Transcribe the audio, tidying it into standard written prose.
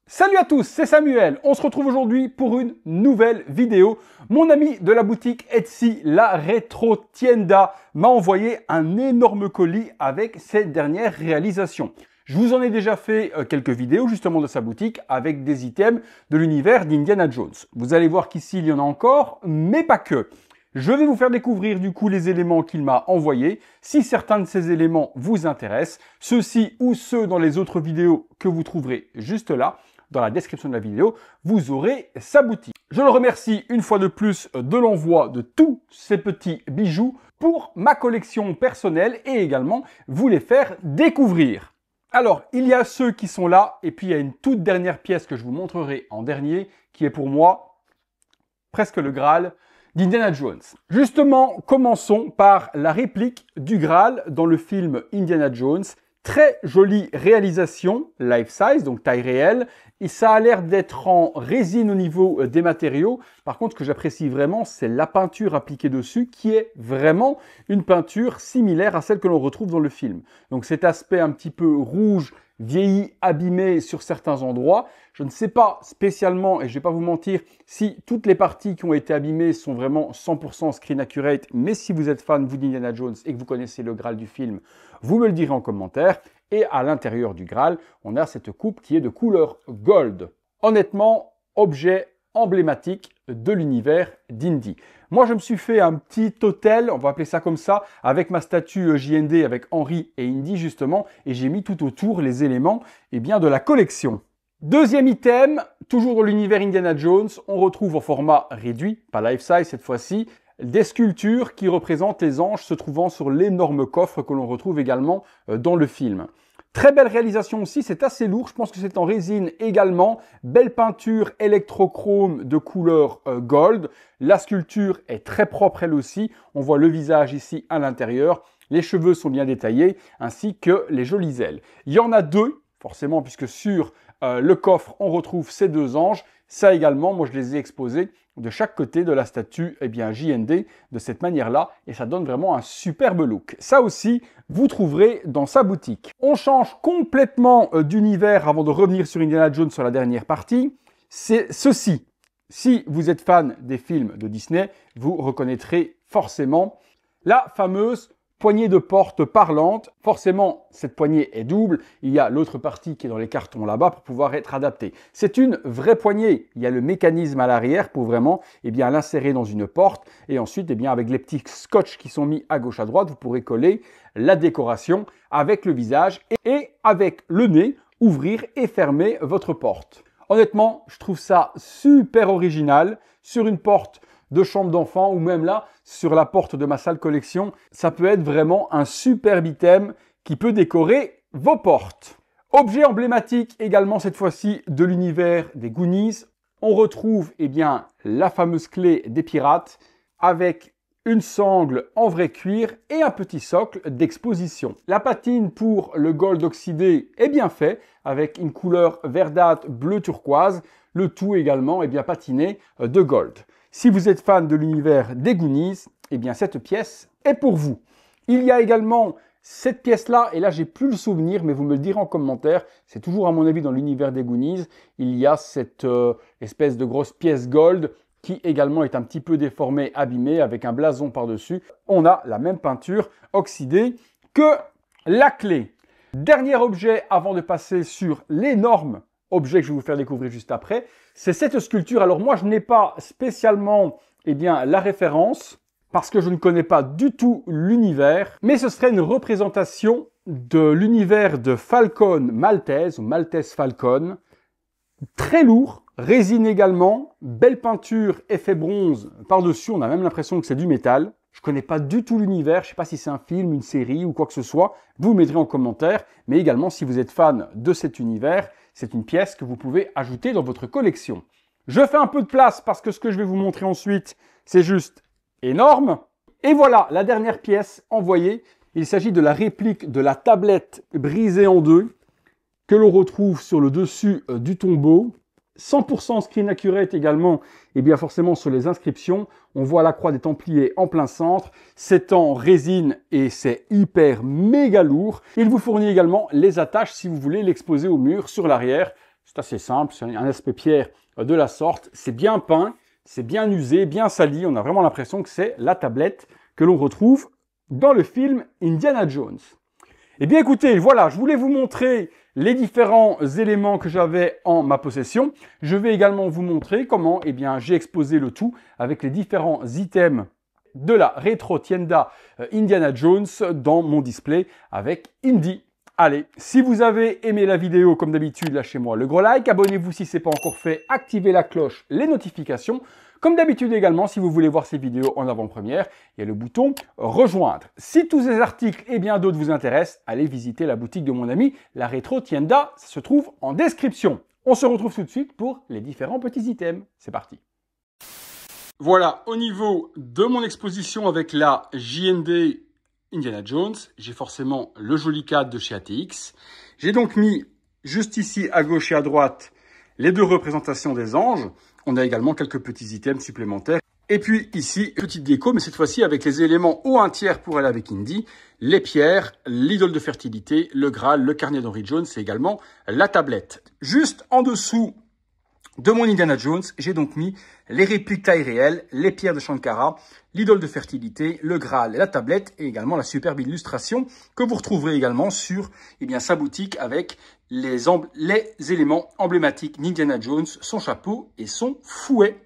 Salut à tous, c'est Samuel. On se retrouve aujourd'hui pour une nouvelle vidéo. Mon ami de la boutique Etsy, la Retro Tienda, m'a envoyé un énorme colis avec ses dernières réalisations. Je vous en ai déjà fait quelques vidéos justement de sa boutique avec des items de l'univers d'Indiana Jones. Vous allez voir qu'ici il y en a encore, mais pas que. Je vais vous faire découvrir du coup les éléments qu'il m'a envoyés. Si certains de ces éléments vous intéressent, ceux-ci ou ceux dans les autres vidéos que vous trouverez juste là, dans la description de la vidéo, vous aurez sa boutique. Je le remercie une fois de plus de l'envoi de tous ces petits bijoux pour ma collection personnelle et également vous les faire découvrir. Alors, il y a ceux qui sont là et puis il y a une toute dernière pièce que je vous montrerai en dernier qui est pour moi presque le Graal d'Indiana Jones. Justement, commençons par la réplique du Graal dans le film Indiana Jones. Très jolie réalisation, life size, donc taille réelle, et ça a l'air d'être en résine au niveau des matériaux. Par contre, ce que j'apprécie vraiment, c'est la peinture appliquée dessus, qui est vraiment une peinture similaire à celle que l'on retrouve dans le film. Donc cet aspect un petit peu rouge, vieilli, abîmé sur certains endroits. Je ne sais pas spécialement, et je ne vais pas vous mentir, si toutes les parties qui ont été abîmées sont vraiment 100% screen accurate, mais si vous êtes fan, vous, d'Indiana Jones et que vous connaissez le Graal du film, vous me le direz en commentaire. Et à l'intérieur du Graal, on a cette coupe qui est de couleur gold. Honnêtement, objet emblématique de l'univers d'Indy. Moi, je me suis fait un petit hôtel, on va appeler ça comme ça, avec ma statue JND avec Henry et Indy justement, et j'ai mis tout autour les éléments de la collection. Deuxième item, toujours dans l'univers Indiana Jones, on retrouve en format réduit, pas life size cette fois-ci, des sculptures qui représentent les anges se trouvant sur l'énorme coffre que l'on retrouve également dans le film. Très belle réalisation aussi, c'est assez lourd, je pense que c'est en résine également. Belle peinture électrochrome de couleur gold. La sculpture est très propre elle aussi. On voit le visage ici à l'intérieur. Les cheveux sont bien détaillés, ainsi que les jolies ailes. Il y en a deux, forcément, puisque sur le coffre, on retrouve ces deux anges. Ça également, moi je les ai exposés de chaque côté de la statue JND de cette manière-là et ça donne vraiment un superbe look. Ça aussi, vous trouverez dans sa boutique. On change complètement d'univers avant de revenir sur Indiana Jones sur la dernière partie. C'est ceci. Si vous êtes fan des films de Disney, vous reconnaîtrez forcément la fameuse poignée de porte parlante. Forcément, cette poignée est double. Il y a l'autre partie qui est dans les cartons là-bas pour pouvoir être adaptée. C'est une vraie poignée. Il y a le mécanisme à l'arrière pour vraiment l'insérer dans une porte. Et ensuite, avec les petits scotch qui sont mis à gauche à droite, vous pourrez coller la décoration avec le visage et avec le nez, ouvrir et fermer votre porte. Honnêtement, je trouve ça super original sur une porte de chambre d'enfant ou même là, sur la porte de ma salle collection. Ça peut être vraiment un superbe item qui peut décorer vos portes. Objet emblématique également cette fois-ci de l'univers des Goonies. On retrouve la fameuse clé des pirates avec une sangle en vrai cuir et un petit socle d'exposition. La patine pour le gold oxydé est bien fait avec une couleur verdâtre bleu turquoise. Le tout également patiné de gold. Si vous êtes fan de l'univers des Goonies, cette pièce est pour vous. Il y a également cette pièce-là, et là j'ai plus le souvenir, mais vous me le direz en commentaire, c'est toujours à mon avis dans l'univers des Goonies, il y a cette espèce de grosse pièce gold qui également est un petit peu déformée, abîmée, avec un blason par-dessus. On a la même peinture oxydée que la clé. Dernier objet avant de passer sur l'énorme objet que je vais vous faire découvrir juste après, c'est cette sculpture. Alors moi, je n'ai pas spécialement la référence parce que je ne connais pas du tout l'univers, mais ce serait une représentation de l'univers de Falcon Maltese ou Maltese Falcon. Très lourd, résine également, belle peinture, effet bronze par-dessus, on a même l'impression que c'est du métal. Je ne connais pas du tout l'univers, je ne sais pas si c'est un film, une série ou quoi que ce soit. Vous me mettrez en commentaire, mais également si vous êtes fan de cet univers, c'est une pièce que vous pouvez ajouter dans votre collection. Je fais un peu de place parce que ce que je vais vous montrer ensuite, c'est juste énorme. Et voilà, la dernière pièce envoyée. Il s'agit de la réplique de la tablette brisée en deux que l'on retrouve sur le dessus du tombeau. 100% screen accurate également, forcément sur les inscriptions, on voit la croix des Templiers en plein centre, c'est en résine et c'est hyper méga lourd. Il vous fournit également les attaches si vous voulez l'exposer au mur sur l'arrière, C'est assez simple, c'est un aspect pierre de la sorte. C'est bien peint, c'est bien usé, bien sali. On a vraiment l'impression que c'est la tablette que l'on retrouve dans le film Indiana Jones. Eh bien écoutez, voilà, je voulais vous montrer les différents éléments que j'avais en ma possession. Je vais également vous montrer comment j'ai exposé le tout avec les différents items de la Retro Tienda Indiana Jones dans mon display avec Indy. Allez, si vous avez aimé la vidéo, comme d'habitude, lâchez-moi le gros like. Abonnez-vous si ce n'est pas encore fait. Activez la cloche, les notifications. Comme d'habitude également, si vous voulez voir ces vidéos en avant-première, il y a le bouton rejoindre. Si tous ces articles et bien d'autres vous intéressent, allez visiter la boutique de mon ami, la Retro Tienda. Ça se trouve en description. On se retrouve tout de suite pour les différents petits items. C'est parti. Voilà, au niveau de mon exposition avec la JND Indiana Jones, j'ai forcément le joli cadre de chez ATX. J'ai donc mis juste ici à gauche et à droite les deux représentations des anges. On a également quelques petits items supplémentaires. Et puis ici, petite déco, mais cette fois-ci avec les éléments haut un tiers pour aller avec Indy, les pierres, l'idole de fertilité, le Graal, le carnet d'Henry Jones et également la tablette. Juste en dessous de mon Indiana Jones, j'ai donc mis les répliques taille réelle, les pierres de Shankara, l'idole de fertilité, le Graal, la tablette et également la superbe illustration que vous retrouverez également sur sa boutique avec les éléments emblématiques d'Indiana Jones, son chapeau et son fouet.